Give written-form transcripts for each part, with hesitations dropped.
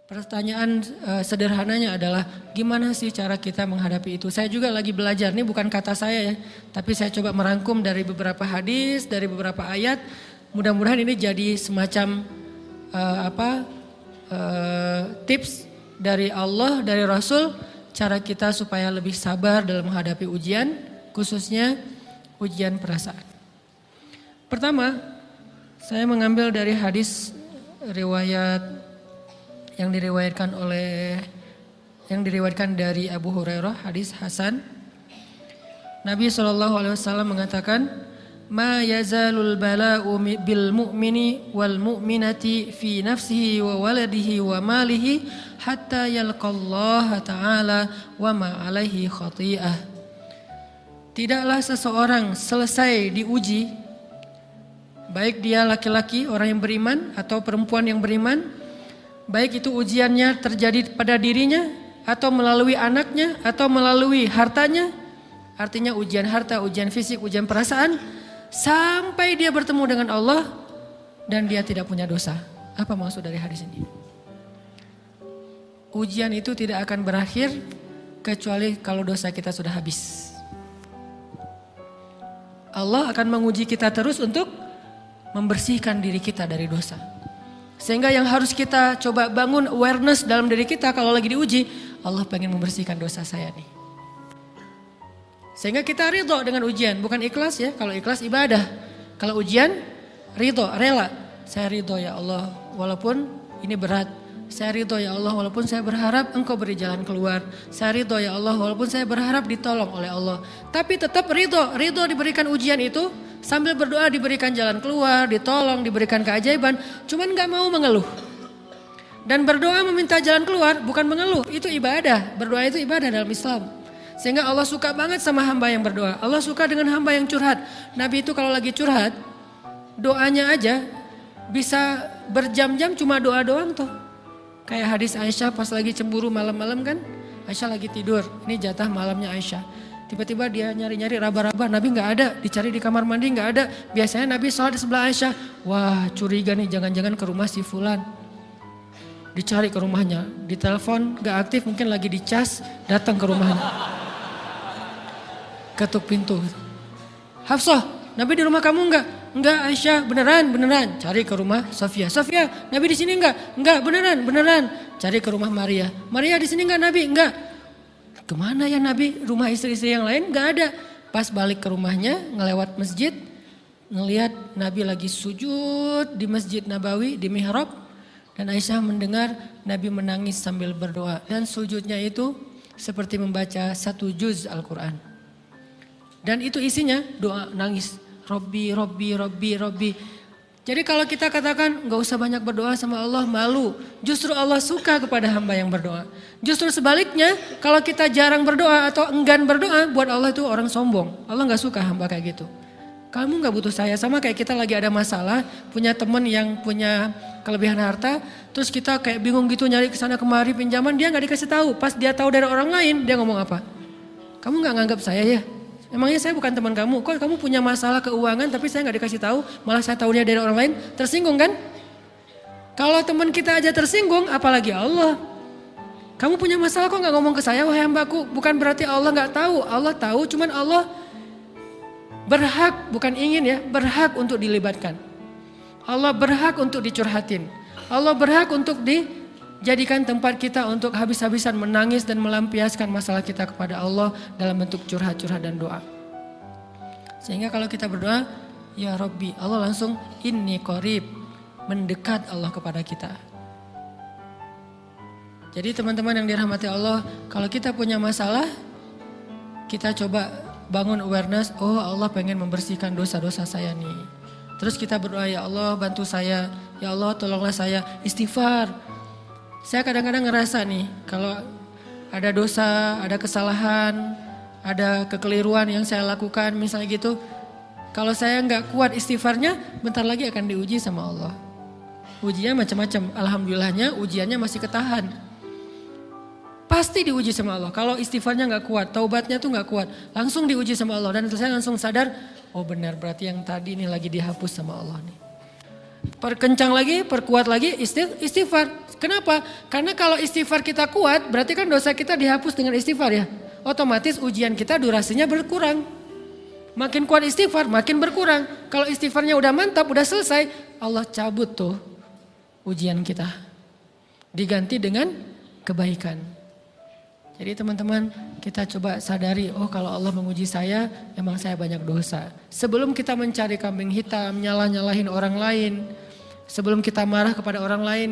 Pertanyaan sederhananya adalah gimana sih cara kita menghadapi itu? Saya juga lagi belajar, ini bukan kata saya ya, tapi saya coba merangkum dari beberapa hadis, dari beberapa ayat. Mudah-mudahan ini jadi semacam tips dari Allah, dari Rasul, cara kita supaya lebih sabar dalam menghadapi ujian, khususnya ujian perasaan. Pertama, saya mengambil dari hadis riwayat yang diriwayatkan dari Abu Hurairah, hadis Hasan. Nabi SAW mengatakan, "Ma yazalul bala'u bil mu'mini wal mu'minati fi nafsihi wa waladihi wa malihi hatta yalqallaha ta'ala wa ma alaihi khati'ah." Tidaklah seseorang selesai diuji, baik dia laki-laki orang yang beriman atau perempuan yang beriman, baik itu ujiannya terjadi pada dirinya atau melalui anaknya atau melalui hartanya, artinya ujian harta, ujian fisik, ujian perasaan, sampai dia bertemu dengan Allah dan dia tidak punya dosa. Apa maksud dari hadis ini? Ujian itu tidak akan berakhir kecuali kalau dosa kita sudah habis. Allah akan menguji kita terus untuk membersihkan diri kita dari dosa. Sehingga yang harus kita coba bangun awareness dalam diri kita kalau lagi diuji, Allah pengen membersihkan dosa saya nih. Sehingga kita ridho dengan ujian, bukan ikhlas ya. Kalau ikhlas ibadah, kalau ujian ridho, rela. Saya ridho ya Allah walaupun ini berat. Saya ridho ya Allah walaupun saya berharap Engkau beri jalan keluar. Saya ridho ya Allah walaupun saya berharap ditolong oleh Allah. Tapi tetap ridho diberikan ujian itu. Sambil berdoa diberikan jalan keluar, ditolong, diberikan keajaiban. Cuman gak mau mengeluh. Dan berdoa meminta jalan keluar bukan mengeluh, itu ibadah. Berdoa itu ibadah dalam Islam. Sehingga Allah suka banget sama hamba yang berdoa. Allah suka dengan hamba yang curhat. Nabi itu kalau lagi curhat, doanya aja bisa berjam-jam cuma doa doang tuh. Kayak hadis Aisyah pas lagi cemburu malam-malam kan. Aisyah lagi tidur, ini jatah malamnya Aisyah. Tiba-tiba dia nyari-nyari raba-raba, Nabi gak ada, dicari di kamar mandi gak ada. Biasanya Nabi sholat di sebelah Aisyah. Wah curiga nih, jangan-jangan ke rumah si fulan. Dicari ke rumahnya, ditelepon gak aktif, mungkin lagi dicas, datang ke rumahnya. Ketuk pintu. Hafsah, Nabi di rumah kamu enggak? Enggak Aisyah, beneran. Cari ke rumah Sofia. Sofia, Nabi di sini enggak? Enggak, beneran. Cari ke rumah Maria. Maria di sini enggak Nabi? Enggak. Kemana ya Nabi? Rumah istri-istri yang lain gak ada. Pas balik ke rumahnya, ngelewat masjid, ngelihat Nabi lagi sujud di Masjid Nabawi, di mihrab. Dan Aisyah mendengar Nabi menangis sambil berdoa. Dan sujudnya itu seperti membaca 1 juz Al-Quran. Dan itu isinya doa nangis. Robbi. Jadi kalau kita katakan gak usah banyak berdoa sama Allah, malu. Justru Allah suka kepada hamba yang berdoa. Justru sebaliknya kalau kita jarang berdoa atau enggan berdoa, buat Allah itu orang sombong. Allah gak suka hamba kayak gitu. Kamu gak butuh saya, sama kayak kita lagi ada masalah, punya teman yang punya kelebihan harta, terus kita kayak bingung gitu nyari kesana kemari pinjaman, dia gak dikasih tahu. Pas dia tahu dari orang lain, dia ngomong apa? Kamu gak nganggap saya ya? Emangnya saya bukan teman kamu, kok kamu punya masalah keuangan tapi saya gak dikasih tahu, malah saya tahunya dari orang lain, tersinggung kan? Kalau teman kita aja tersinggung, apalagi Allah. Kamu punya masalah kok gak ngomong ke saya, wahai hambaku, bukan berarti Allah gak tahu, Allah tahu, cuman Allah berhak, bukan ingin ya, berhak untuk dilibatkan. Allah berhak untuk dicurhatin, Allah berhak untuk dijadikan tempat kita untuk habis-habisan menangis dan melampiaskan masalah kita kepada Allah dalam bentuk curhat-curhat dan doa. Sehingga kalau kita berdoa, ya Rabbi, Allah langsung inni qarib, mendekat Allah kepada kita. Jadi teman-teman yang dirahmati Allah, kalau kita punya masalah, kita coba bangun awareness, oh Allah pengen membersihkan dosa-dosa saya nih. Terus kita berdoa, ya Allah bantu saya, ya Allah tolonglah saya, istighfar. Saya kadang-kadang ngerasa nih, kalau ada dosa, ada kesalahan, ada kekeliruan yang saya lakukan misalnya gitu. Kalau saya nggak kuat istighfarnya, bentar lagi akan diuji sama Allah. Ujinya macam-macam, alhamdulillahnya ujiannya masih ketahan. Pasti diuji sama Allah, kalau istighfarnya nggak kuat, taubatnya tuh nggak kuat, langsung diuji sama Allah. Dan itu saya langsung sadar, oh benar berarti yang tadi ini lagi dihapus sama Allah nih. perkencang lagi, perkuat lagi istighfar. Kenapa? Karena kalau istighfar kita kuat, berarti kan dosa kita dihapus dengan istighfar ya. Otomatis ujian kita durasinya berkurang. Makin kuat istighfar, makin berkurang. Kalau istighfarnya udah mantap, udah selesai, Allah cabut tuh ujian kita. Diganti dengan kebaikan. Jadi teman-teman, kita coba sadari, oh kalau Allah menguji saya, emang saya banyak dosa. Sebelum kita mencari kambing hitam, nyalah-nyalahin orang lain, sebelum kita marah kepada orang lain,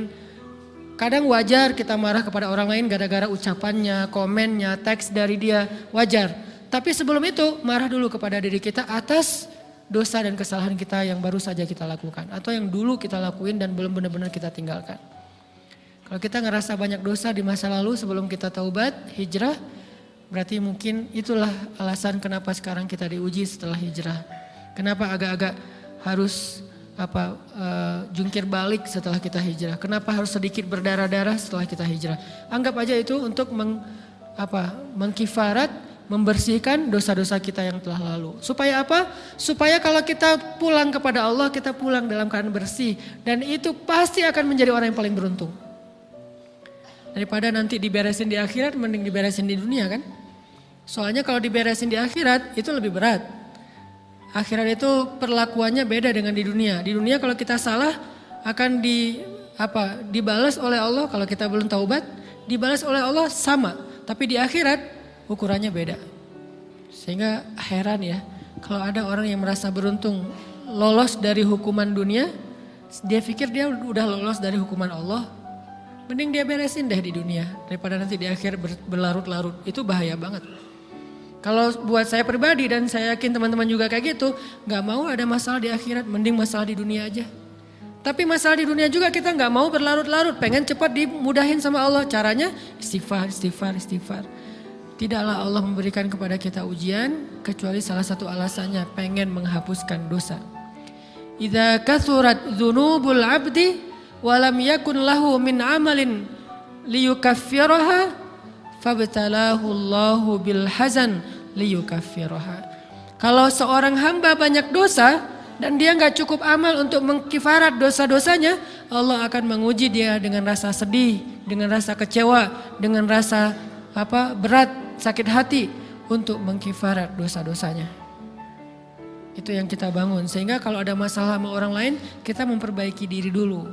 kadang wajar kita marah kepada orang lain gara-gara ucapannya, komennya, teks dari dia, wajar. Tapi sebelum itu marah dulu kepada diri kita atas dosa dan kesalahan kita yang baru saja kita lakukan. Atau yang dulu kita lakuin dan belum benar-benar kita tinggalkan. Kalau kita ngerasa banyak dosa di masa lalu sebelum kita taubat, hijrah, berarti mungkin itulah alasan kenapa sekarang kita diuji setelah hijrah. Kenapa agak-agak harus jungkir balik setelah kita hijrah. Kenapa harus sedikit berdarah-darah setelah kita hijrah. Anggap aja itu untuk mengkifarat, membersihkan dosa-dosa kita yang telah lalu. Supaya apa? Supaya kalau kita pulang kepada Allah, kita pulang dalam keadaan bersih. Dan itu pasti akan menjadi orang yang paling beruntung. Daripada nanti diberesin di akhirat, mending diberesin di dunia kan? Soalnya kalau diberesin di akhirat, itu lebih berat. Akhirat itu perlakuannya beda dengan di dunia. Di dunia kalau kita salah, akan dibalas oleh Allah. Kalau kita belum taubat, dibalas oleh Allah sama. Tapi di akhirat, ukurannya beda. Sehingga heran ya, kalau ada orang yang merasa beruntung lolos dari hukuman dunia, dia pikir dia udah lolos dari hukuman Allah, mending dia beresin deh di dunia daripada nanti di akhir berlarut-larut. Itu bahaya banget. Kalau buat saya pribadi dan saya yakin teman-teman juga kayak gitu, gak mau ada masalah di akhirat, mending masalah di dunia aja. Tapi masalah di dunia juga kita gak mau berlarut-larut, pengen cepat dimudahin sama Allah. Caranya istighfar. Tidaklah Allah memberikan kepada kita ujian kecuali salah satu alasannya pengen menghapuskan dosa. Idza kathurat dzunubul 'abdi wa lam yakun lahu min 'amalin liyukaffiraha fabtalahu Allahu bil hazan liyukaffiraha. Kalau seorang hamba banyak dosa dan dia enggak cukup amal untuk mengkifarat dosa-dosanya, Allah akan menguji dia dengan rasa sedih, dengan rasa kecewa, dengan rasa berat, sakit hati untuk mengkifarat dosa-dosanya. Itu yang kita bangun. Sehingga kalau ada masalah sama orang lain, kita memperbaiki diri dulu.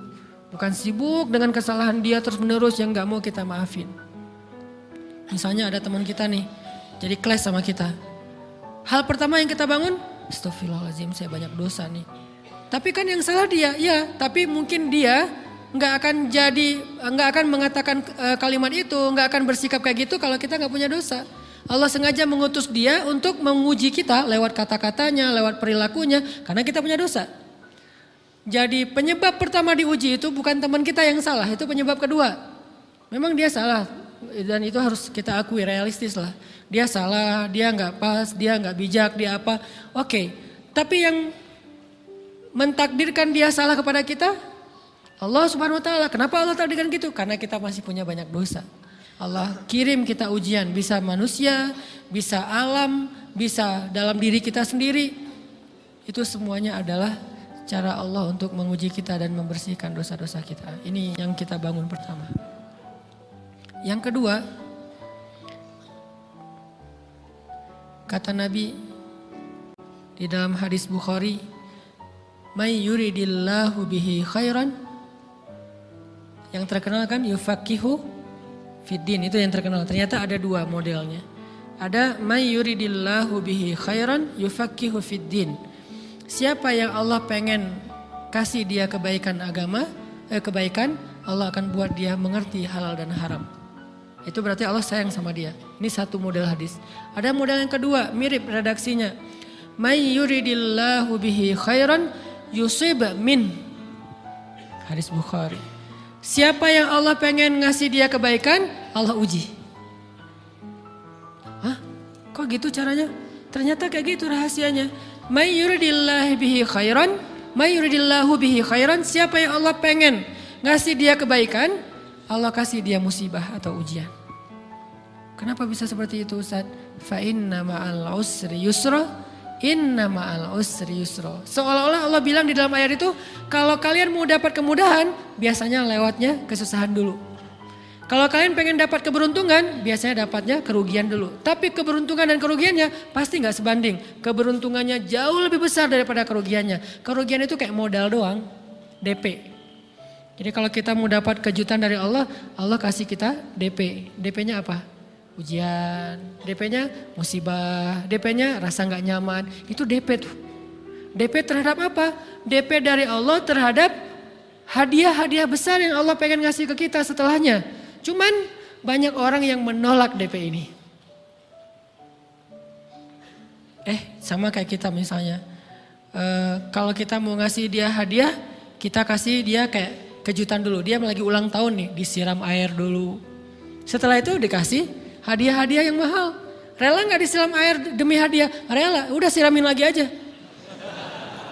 Bukan sibuk dengan kesalahan dia terus menerus yang gak mau kita maafin. Misalnya ada teman kita nih, jadi clash sama kita. Hal pertama yang kita bangun, astagfirullahaladzim saya banyak dosa nih. Tapi kan yang salah dia, ya. Tapi mungkin dia nggak akan mengatakan kalimat itu, nggak akan bersikap kayak gitu kalau kita nggak punya dosa. Allah sengaja mengutus dia untuk menguji kita lewat kata-katanya, lewat perilakunya, karena kita punya dosa. Jadi penyebab pertama diuji itu bukan teman kita yang salah, itu penyebab kedua. Memang dia salah dan itu harus kita akui, realistis lah. Dia salah, dia nggak pas, dia nggak bijak, dia apa. Oke, tapi yang mentakdirkan dia salah kepada kita Allah Subhanahu wa taala. Kenapa Allah takdirkan gitu? Karena kita masih punya banyak dosa. Allah kirim kita ujian, bisa manusia, bisa alam, bisa dalam diri kita sendiri. Itu semuanya adalah cara Allah untuk menguji kita dan membersihkan dosa-dosa kita. Ini yang kita bangun pertama. Yang kedua, kata Nabi di dalam hadis Bukhari, "May yuridillahu bihi khairan." Yang terkenal kan yufaqihu fiddin, itu yang terkenal. Ternyata ada dua modelnya. Ada may yuridillahu bihi khairan yufaqihu fiddin. Siapa yang Allah pengen kasih dia kebaikan agama, kebaikan, Allah akan buat dia mengerti halal dan haram. Itu berarti Allah sayang sama dia. Ini satu model hadis. Ada model yang kedua, mirip redaksinya. May yuridillahu bihi khairan yusib min. Hadis Bukhari. Siapa yang Allah pengen ngasih dia kebaikan, Allah uji. Hah? Kok gitu caranya? Ternyata kayak gitu rahasianya. May yuridillahu bihi khairan. Siapa yang Allah pengen ngasih dia kebaikan, Allah kasih dia musibah atau ujian. Kenapa bisa seperti itu Ustaz? Fa inna ma'al usri yusra, Inna ma'al usri yusra. Seolah-olah Allah bilang di dalam ayat itu, kalau kalian mau dapat kemudahan, biasanya lewatnya kesusahan dulu. Kalau kalian pengen dapat keberuntungan, biasanya dapatnya kerugian dulu. Tapi keberuntungan dan kerugiannya pasti gak sebanding. Keberuntungannya jauh lebih besar daripada kerugiannya. Kerugian itu kayak modal doang, DP. Jadi kalau kita mau dapat kejutan dari Allah, Allah kasih kita DP. DP-nya apa? Ujian. DP-nya musibah. DP-nya rasa gak nyaman. Itu DP tuh. DP terhadap apa? DP dari Allah terhadap hadiah-hadiah besar yang Allah pengen ngasih ke kita setelahnya. Cuman banyak orang yang menolak DP ini. Sama kayak kita misalnya. Kalau kita mau ngasih dia hadiah, kita kasih dia kayak kejutan dulu. Dia lagi ulang tahun nih, disiram air dulu. Setelah itu dikasih hadiah-hadiah yang mahal. Rela gak disiram air demi hadiah? Rela, udah siramin lagi aja.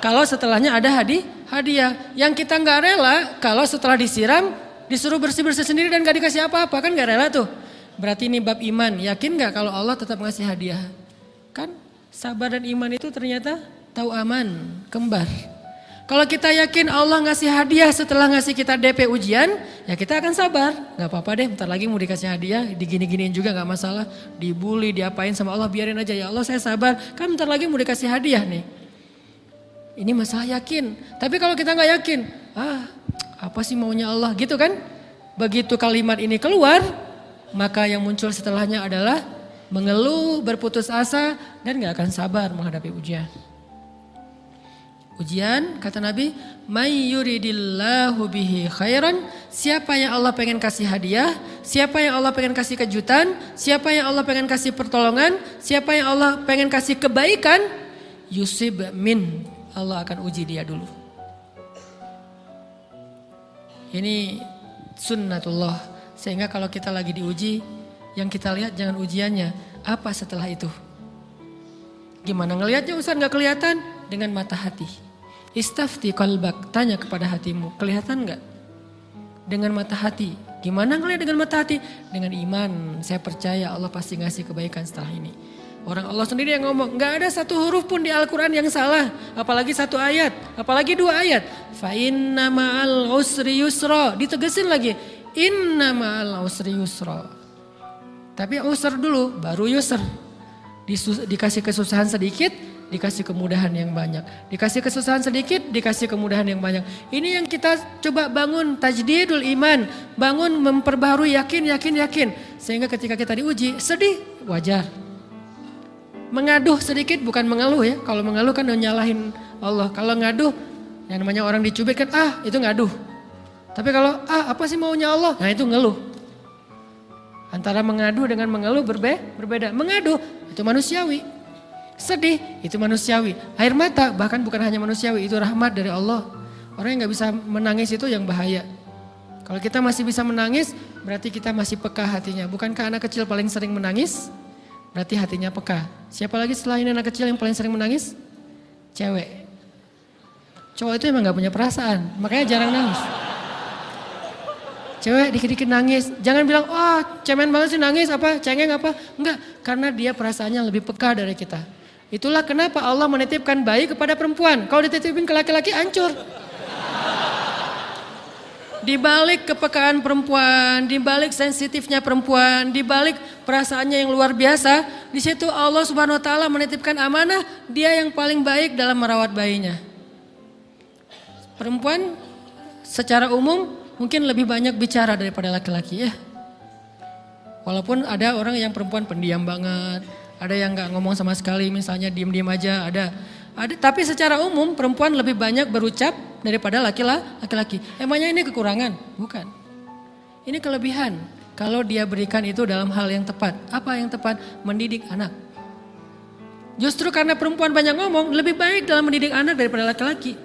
Kalau setelahnya ada hadiah. Yang kita gak rela, kalau setelah disiram, disuruh bersih-bersih sendiri dan gak dikasih apa-apa, kan gak rela tuh. Berarti ini bab iman. Yakin gak kalau Allah tetap ngasih hadiah? Kan sabar dan iman itu ternyata tahu aman, kembar. Kalau kita yakin Allah ngasih hadiah setelah ngasih kita DP ujian, ya kita akan sabar. Gak apa-apa deh, bentar lagi mau dikasih hadiah, digini-giniin juga gak masalah. Dibully, diapain sama Allah, biarin aja. Ya Allah saya sabar, kan bentar lagi mau dikasih hadiah nih. Ini masalah yakin. Tapi kalau kita gak yakin, apa sih maunya Allah gitu kan? Begitu kalimat ini keluar, maka yang muncul setelahnya adalah mengeluh, berputus asa, dan gak akan sabar menghadapi ujian. Ujian, kata Nabi, may yuridillahu bihi khairan, siapa yang Allah pengen kasih hadiah, siapa yang Allah pengen kasih kejutan, siapa yang Allah pengen kasih pertolongan, siapa yang Allah pengen kasih kebaikan, yusib min, Allah akan uji dia dulu. Ini sunnatullah. Sehingga kalau kita lagi diuji, yang kita lihat jangan ujiannya, apa setelah itu. Gimana ngelihatnya Ustaz gak kelihatan? Dengan mata hati. Istafti qalbak, tanya kepada hatimu, kelihatan gak? Dengan mata hati. Gimana ngelihat dengan mata hati? Dengan iman, saya percaya Allah pasti ngasih kebaikan setelah ini. Orang Allah sendiri yang ngomong, gak ada satu huruf pun di Al-Quran yang salah. Apalagi satu ayat, apalagi dua ayat. Fa inna ma'al usri yusra, ditegesin lagi. Inna ma'al usri yusra. Tapi usr dulu, baru yusr. Dikasih kesusahan sedikit, dikasih kemudahan yang banyak. Dikasih kesusahan sedikit, dikasih kemudahan yang banyak. Ini yang kita coba bangun tajdidul iman. Bangun memperbaharui yakin. Sehingga ketika kita diuji, sedih, wajar. Mengaduh sedikit bukan mengeluh ya. Kalau mengeluh kan nyalahin Allah. Kalau ngaduh, yang namanya orang dicubit kan itu ngaduh. Tapi kalau apa sih maunya Allah? Nah itu ngeluh. Antara mengadu dengan mengeluh berbeda. Mengaduh itu manusiawi. Sedih itu manusiawi. Air mata bahkan bukan hanya manusiawi, itu rahmat dari Allah. Orang yang gak bisa menangis itu yang bahaya. Kalau kita masih bisa menangis, berarti kita masih peka hatinya. Bukankah anak kecil paling sering menangis? Berarti hatinya peka. Siapa lagi setelah ini anak kecil yang paling sering menangis? Cewek. Cowok itu emang gak punya perasaan, makanya jarang nangis. Cewek dikit-dikit nangis, jangan bilang, cemen banget sih nangis, cengeng apa. Enggak, karena dia perasaannya lebih peka dari kita. Itulah kenapa Allah menitipkan bayi kepada perempuan. Kalau dititipin ke laki-laki hancur. Di balik kepekaan perempuan, di balik sensitifnya perempuan, di balik perasaannya yang luar biasa, di situ Allah Subhanahu wa taala menitipkan amanah, dia yang paling baik dalam merawat bayinya. Perempuan secara umum mungkin lebih banyak bicara daripada laki-laki ya. Walaupun ada orang yang perempuan pendiam banget, ada yang gak ngomong sama sekali, misalnya diem-diem aja, ada. Tapi secara umum perempuan lebih banyak berucap daripada laki-laki. Emangnya ini kekurangan? Bukan. Ini kelebihan. Kalau dia berikan itu dalam hal yang tepat. Apa yang tepat? Mendidik anak. Justru karena perempuan banyak ngomong, lebih baik dalam mendidik anak daripada laki-laki.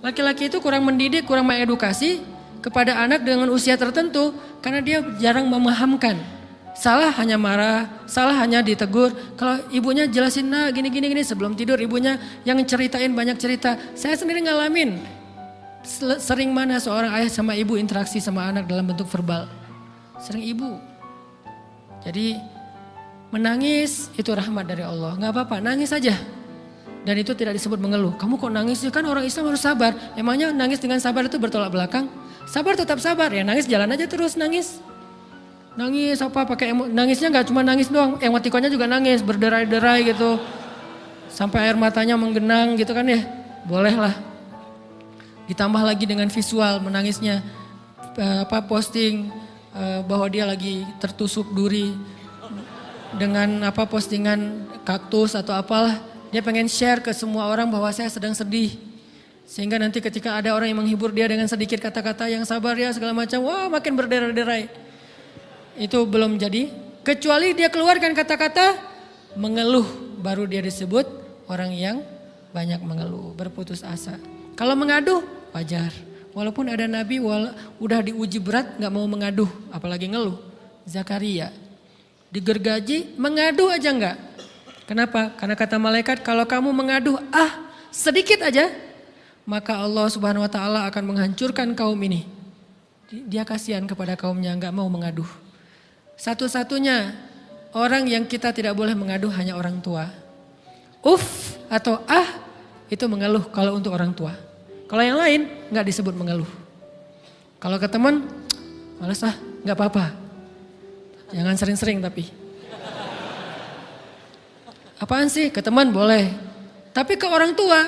Laki-laki itu kurang mendidik, kurang mengedukasi kepada anak dengan usia tertentu karena dia jarang memahamkan. Salah hanya marah, salah hanya ditegur. Kalau ibunya jelasin gini sebelum tidur ibunya yang ceritain banyak cerita. Saya sendiri ngalamin sering mana seorang ayah sama ibu interaksi sama anak dalam bentuk verbal. Sering ibu. Jadi menangis itu rahmat dari Allah. Gak apa-apa, nangis aja. Dan itu tidak disebut mengeluh. Kamu kok nangis sih? Kan orang Islam harus sabar. Emangnya nangis dengan sabar itu bertolak belakang? Sabar tetap sabar. Ya nangis jalan aja terus nangis. Nangis apa pakai nangisnya nggak cuma nangis doang. Emotikonnya juga nangis berderai-derai gitu. Sampai air matanya menggenang gitu kan ya. Boleh lah. Ditambah lagi dengan visual menangisnya. Posting bahwa dia lagi tertusuk duri. Dengan postingan kaktus atau apalah. Dia pengen share ke semua orang bahwa saya sedang sedih. Sehingga nanti ketika ada orang yang menghibur dia dengan sedikit kata-kata yang sabar ya segala macam. Wah makin berderai-derai. Itu belum jadi. Kecuali dia keluarkan kata-kata mengeluh. Baru dia disebut orang yang banyak mengeluh. Berputus asa. Kalau mengaduh wajar. Walaupun ada nabi udah diuji berat gak mau mengaduh. Apalagi ngeluh. Zakaria. Digergaji mengadu aja enggak. Kenapa? Karena kata malaikat kalau kamu mengadu sedikit aja. Maka Allah Subhanahu Wa Taala akan menghancurkan kaum ini. Dia kasihan kepada kaumnya enggak mau mengadu. Satu-satunya orang yang kita tidak boleh mengadu hanya orang tua. Atau itu mengeluh kalau untuk orang tua. Kalau yang lain enggak disebut mengeluh. Kalau ke teman malas enggak apa-apa. Jangan sering-sering tapi. Apaan sih? Ke teman boleh. Tapi ke orang tua,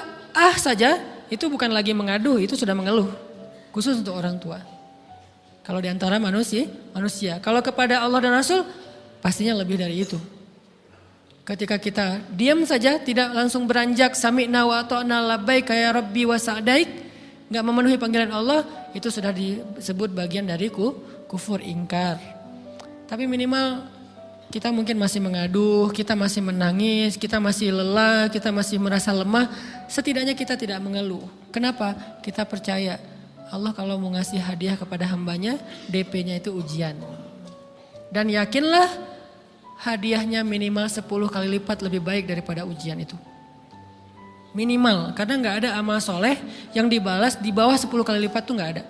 saja itu bukan lagi mengadu, itu sudah mengeluh. Khusus untuk orang tua. Kalau di antara manusia. Kalau kepada Allah dan Rasul, pastinya lebih dari itu. Ketika kita diam saja, tidak langsung beranjak sami'na wa ata'na labbaika ya rabbi wa sa'daik, enggak memenuhi panggilan Allah, itu sudah disebut bagian dari kufur ingkar. Tapi minimal kita mungkin masih mengaduh, kita masih menangis, kita masih lelah, kita masih merasa lemah. Setidaknya kita tidak mengeluh. Kenapa? Kita percaya Allah kalau mau ngasih hadiah kepada hambanya, DP-nya itu ujian. Dan yakinlah hadiahnya minimal 10 kali lipat lebih baik daripada ujian itu. Minimal, karena gak ada amal soleh yang dibalas di bawah 10 kali lipat tuh gak ada.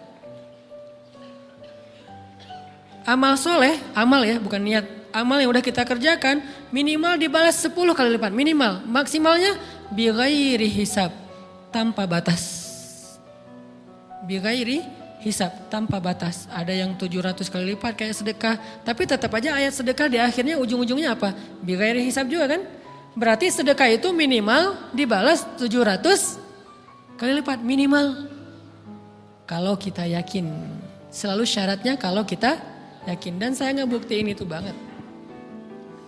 Amal soleh, amal ya bukan niat. Amal yang udah kita kerjakan minimal dibalas 10 kali lipat. Minimal, maksimalnya bighairi hisab, tanpa batas. Bighairi hisab, tanpa batas. Ada yang 700 kali lipat kayak sedekah. Tapi tetap aja ayat sedekah di akhirnya ujung-ujungnya apa? Bighairi hisab juga kan? Berarti sedekah itu minimal dibalas 700 kali lipat. Minimal. Kalau kita yakin. Selalu syaratnya kalau kita yakin. Dan saya ngebuktiin itu banget.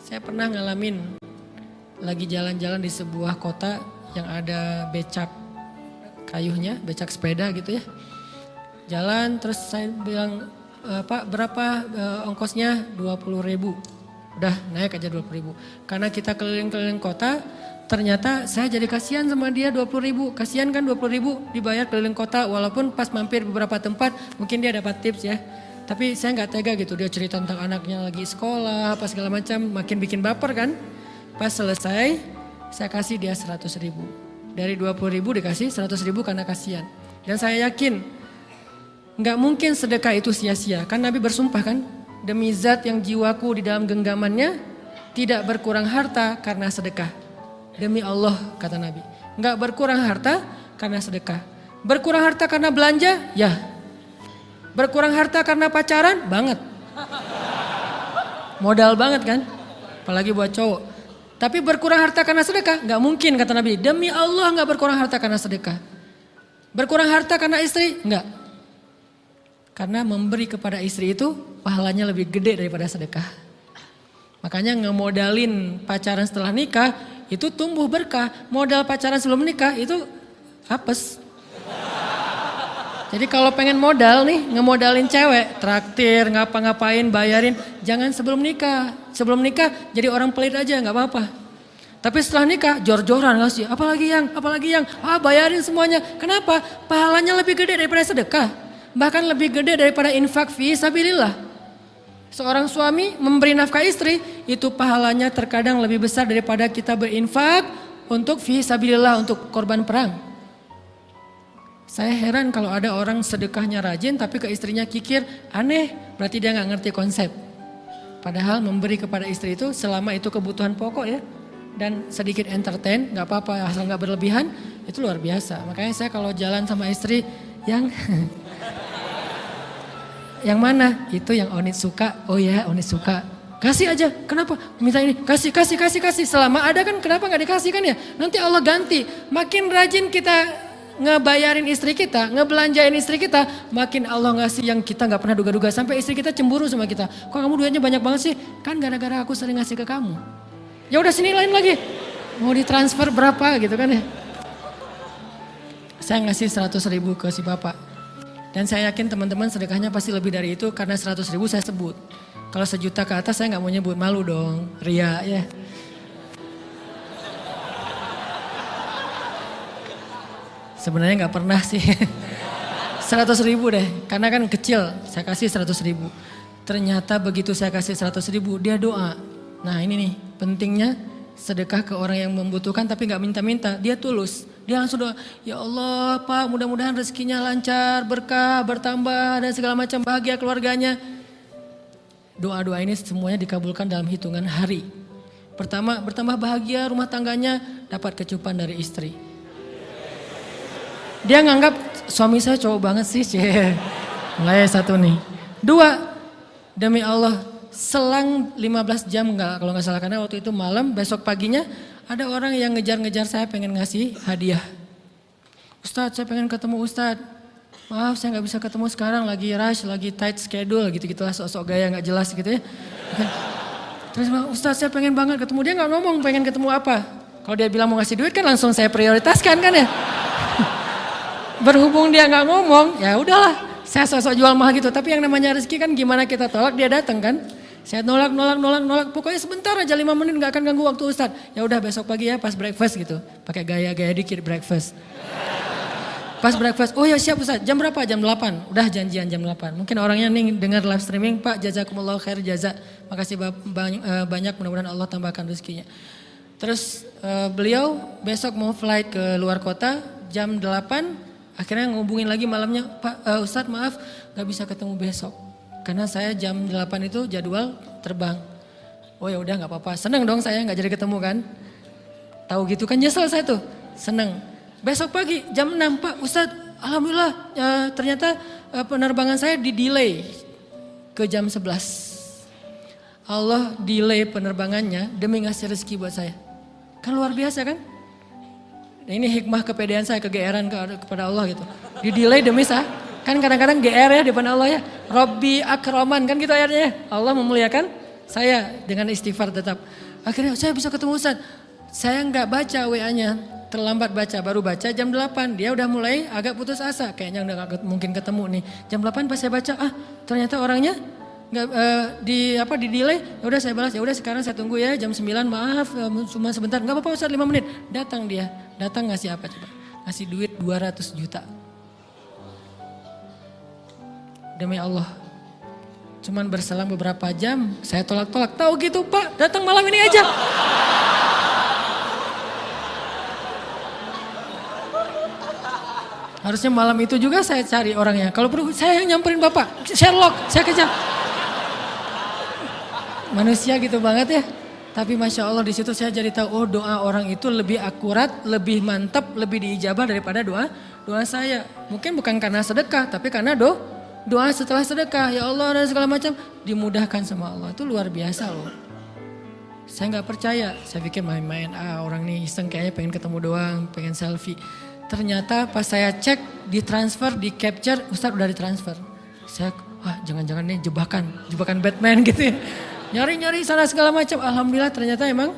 Saya pernah ngalamin lagi jalan-jalan di sebuah kota yang ada becak kayuhnya, becak sepeda gitu ya. Jalan terus saya bilang, Pak berapa ongkosnya? 20.000. Udah naik aja 20.000. Karena kita keliling-keliling kota, ternyata saya jadi kasihan sama dia 20.000. Kasihan kan 20.000 dibayar keliling kota walaupun pas mampir beberapa tempat mungkin dia dapat tips ya. Tapi saya gak tega gitu, dia cerita tentang anaknya lagi sekolah, apa segala macam, makin bikin baper kan. Pas selesai, saya kasih dia 100.000. Dari 20.000 dikasih 100.000 karena kasihan. Dan saya yakin, gak mungkin sedekah itu sia-sia. Kan Nabi bersumpah kan, demi zat yang jiwaku di dalam genggamannya, tidak berkurang harta karena sedekah. Demi Allah, kata Nabi. Gak berkurang harta karena sedekah. Berkurang harta karena belanja? Ya. Berkurang harta karena pacaran? Banget. Modal banget kan? Apalagi buat cowok. Tapi berkurang harta karena sedekah? Gak mungkin kata Nabi. Demi Allah gak berkurang harta karena sedekah. Berkurang harta karena istri? Enggak. Karena memberi kepada istri itu pahalanya lebih gede daripada sedekah. Makanya ngemodalin pacaran setelah nikah itu tumbuh berkah. Modal pacaran sebelum nikah itu apes. Jadi kalau pengen modal nih, ngemodalin cewek, traktir, ngapa-ngapain, bayarin, jangan sebelum nikah. Sebelum nikah jadi orang pelit aja, nggak apa-apa. Tapi setelah nikah, jor-joran ngasih, apalagi yang, bayarin semuanya. Kenapa? Pahalanya lebih gede daripada sedekah. Bahkan lebih gede daripada infak fi sabilillah. Seorang suami memberi nafkah istri, itu pahalanya terkadang lebih besar daripada kita berinfak untuk fi sabilillah, untuk korban perang. Saya heran kalau ada orang sedekahnya rajin tapi ke istrinya kikir, aneh, berarti dia gak ngerti konsep. Padahal memberi kepada istri itu selama itu kebutuhan pokok ya. dan sedikit entertain, nggak apa-apa asal nggak berlebihan, itu luar biasa. Makanya saya kalau jalan sama istri yang yang mana? Itu yang Onit suka. Oh ya, Onit suka. Kasih aja. Kenapa? Minta ini. Kasih. Selama ada kan kenapa nggak dikasih kan ya? Nanti Allah ganti. Makin rajin kita ngebayarin istri kita, ngebelanjain istri kita, makin Allah ngasih yang kita nggak pernah duga-duga. Sampai istri kita cemburu sama kita. Kok kamu duitnya banyak banget sih? Kan gara-gara aku sering ngasih ke kamu. Ya udah sini lain lagi. Mau ditransfer berapa gitu kan ya? Saya ngasih 100.000 ke si bapak. Dan saya yakin teman-teman sedekahnya pasti lebih dari itu karena 100.000 saya sebut. Kalau 1 juta ke atas saya nggak mau nyebut, malu dong, ria ya. Sebenarnya nggak pernah sih. 100.000 deh, karena kan kecil, saya kasih 100.000. Ternyata begitu saya kasih 100.000 dia doa. Nah ini nih pentingnya sedekah ke orang yang membutuhkan tapi nggak minta-minta, dia tulus. Dia langsung doa, ya Allah Pak mudah-mudahan rezekinya lancar, berkah, bertambah dan segala macam bahagia keluarganya. Doa-doa ini semuanya dikabulkan dalam hitungan hari. Pertama bertambah bahagia rumah tangganya, dapat kecupan dari istri. Dia nganggap suami saya cowok banget sih. Mulai satu nih. 2, demi Allah selang 15 jam kalau nggak salah karena waktu itu malam, besok paginya ada orang yang ngejar-ngejar saya pengen ngasih hadiah. Ustadz saya pengen ketemu Ustadz. Maaf saya nggak bisa ketemu sekarang lagi rush, lagi tight schedule gitu-gitulah sok-sok gaya nggak jelas gitu ya. Terus Ustadz saya pengen banget ketemu, dia nggak ngomong pengen ketemu apa. Kalau dia bilang mau ngasih duit kan langsung saya prioritaskan kan ya. Berhubung dia nggak ngomong ya udahlah saya sok-sok jual mahal gitu. Tapi yang namanya rezeki kan gimana kita tolak dia datang kan. Saya nolak. Pokoknya sebentar aja 5 menit gak akan ganggu waktu Ustadz. Ya udah besok pagi ya pas breakfast gitu. Pakai gaya-gaya dikit breakfast. Pas breakfast, oh ya siap Ustadz. Jam berapa? Jam 8. Udah janjian jam 8. Mungkin orangnya nih dengar live streaming. Pak jazakumullah khair jaza. Makasih banyak mudah-mudahan Allah tambahkan rezekinya. Terus beliau besok mau flight ke luar kota jam 8. Akhirnya ngubungin lagi malamnya. Pak Ustadz maaf gak bisa ketemu besok. Karena saya jam 8 itu jadwal terbang. Oh ya udah nggak apa-apa. Seneng dong saya nggak jadi ketemu kan. Tahu gitu kan nyesel saya tuh. Seneng. Besok pagi jam 6 Pak Ustadz. Alhamdulillah ternyata penerbangan saya di delay ke jam 11. Allah delay penerbangannya demi ngasih rezeki buat saya. Kan luar biasa kan. Nah, ini hikmah kepedean saya, kegeeran kepada Allah gitu. Di delay demi saya. Kan kadang-kadang GR ya di depan Allah ya. Robbi akraman kan gitu ayatnya. Allah memuliakan saya dengan istighfar tetap. Akhirnya saya bisa ketemu Ustadz. Saya nggak baca WA-nya. Terlambat baca, baru baca jam 8. Dia udah mulai agak putus asa. Kayaknya udah gak mungkin ketemu nih. Jam 8 pas saya baca, ternyata orangnya nggak di delay. Ya udah saya balas, ya udah sekarang saya tunggu ya jam 9. Maaf cuma sebentar. Nggak apa-apa Ustadz 5 menit. Datang dia. Datang ngasih apa coba? Ngasih duit 200 juta. Demi Allah, cuman berselang beberapa jam, saya tolak-tolak. Tahu gitu Pak, datang malam ini aja. Harusnya malam itu juga saya cari orangnya. Kalau perlu saya yang nyamperin Bapak, Sherlock, saya kejar. Manusia gitu banget ya. Tapi Masya Allah di situ saya jadi tahu, oh doa orang itu lebih akurat, lebih mantap, lebih diijabah daripada doa saya. Mungkin bukan karena sedekah, tapi karena doa setelah sedekah, ya Allah dan segala macam dimudahkan sama Allah. Itu luar biasa loh. Saya nggak percaya, saya pikir main-main, orang nih iseng kayaknya pengen ketemu doang, pengen selfie. Ternyata pas saya cek, ditransfer, di capture, Ustadz udah ditransfer. Saya, jangan-jangan nih jebakan Batman gitu ya. Nyari-nyari sana segala macam, alhamdulillah ternyata emang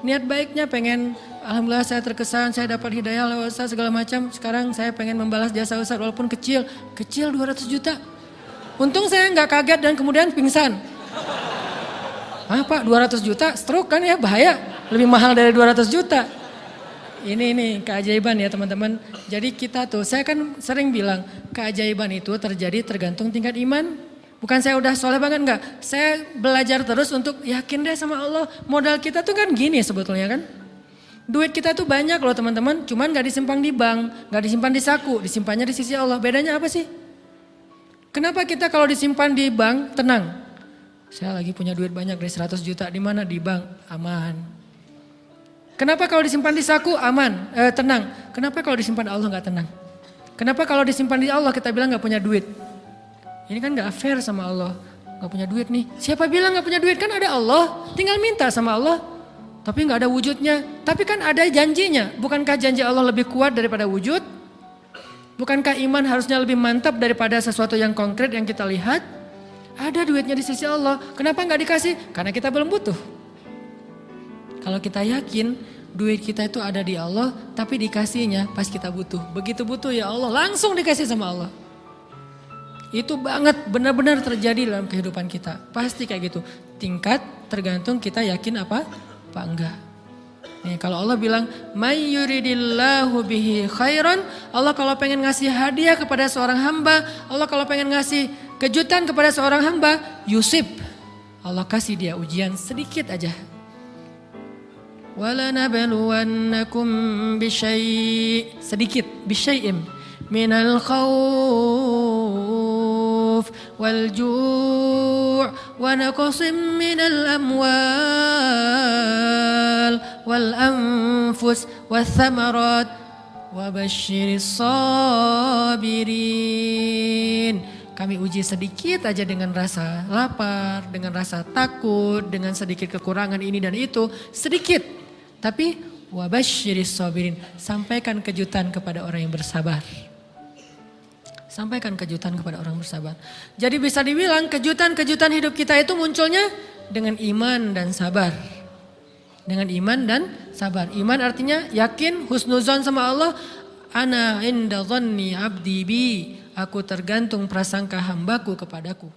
niat baiknya pengen, alhamdulillah saya terkesan, saya dapat hidayah lewat Ustadz segala macam. Sekarang saya pengen membalas jasa Ustadz walaupun kecil 200 juta. Untung saya nggak kaget dan kemudian pingsan. Pak 200 juta stroke kan ya bahaya, lebih mahal dari 200 juta. Ini keajaiban ya teman-teman. Jadi kita tuh, saya kan sering bilang keajaiban itu terjadi tergantung tingkat iman. Bukan saya udah soleh banget enggak. Saya belajar terus untuk yakin deh sama Allah. Modal kita tuh kan gini sebetulnya kan. Duit kita tuh banyak loh teman-teman. Cuman gak disimpan di bank, gak disimpan di saku. Disimpannya di sisi Allah. Bedanya apa sih? Kenapa kita kalau disimpan di bank tenang? Saya lagi punya duit banyak dari 100 juta. Di mana? Di bank. Aman. Kenapa kalau disimpan di saku aman, tenang? Kenapa kalau disimpan Allah nggak tenang? Kenapa kalau disimpan di Allah kita bilang nggak punya duit? Ini kan nggak fair sama Allah. Nggak punya duit nih. Siapa bilang nggak punya duit? Kan ada Allah. Tinggal minta sama Allah. Tapi nggak ada wujudnya. Tapi kan ada janjinya. Bukankah janji Allah lebih kuat daripada wujud? Bukankah iman harusnya lebih mantap daripada sesuatu yang konkret yang kita lihat? Ada duitnya di sisi Allah. Kenapa nggak dikasih? Karena kita belum butuh. Kalau kita yakin duit kita itu ada di Allah, tapi dikasihnya pas kita butuh. Begitu butuh ya Allah, langsung dikasih sama Allah. Itu banget benar-benar terjadi dalam kehidupan kita. Pasti kayak gitu. Tingkat tergantung kita yakin apa enggak. Nih, kalau Allah bilang, "May yuridillahu bihi khairan", Allah kalau pengen ngasih hadiah kepada seorang hamba, Allah kalau pengen ngasih kejutan kepada seorang hamba, yusib. Allah kasih dia ujian sedikit aja. وَلَنَبْلُوَنَّكُمْ بِشَيْءٍ sedikit بِشَيْءٍ مِنَ الْخَوْفِ وَالْجُوعِ وَنَقْصٍ مِنَ الْأَمْوَالِ وَالْأَنْفُسِ وَالثَّمَرَاتِ وَبَشِّرِ الصَّابِرِينَ. Kami uji sedikit aja dengan rasa lapar, dengan rasa takut, dengan sedikit kekurangan ini dan itu, sedikit. Tapi wabasyiris sabirin, sampaikan kejutan kepada orang yang bersabar. Sampaikan kejutan kepada orang bersabar. Jadi bisa dibilang kejutan-kejutan hidup kita itu munculnya dengan iman dan sabar. Dengan iman dan sabar. Iman artinya yakin, husnuzon sama Allah. Ana inda dhanni abdi bi. Aku tergantung prasangka hambaku kepadaku.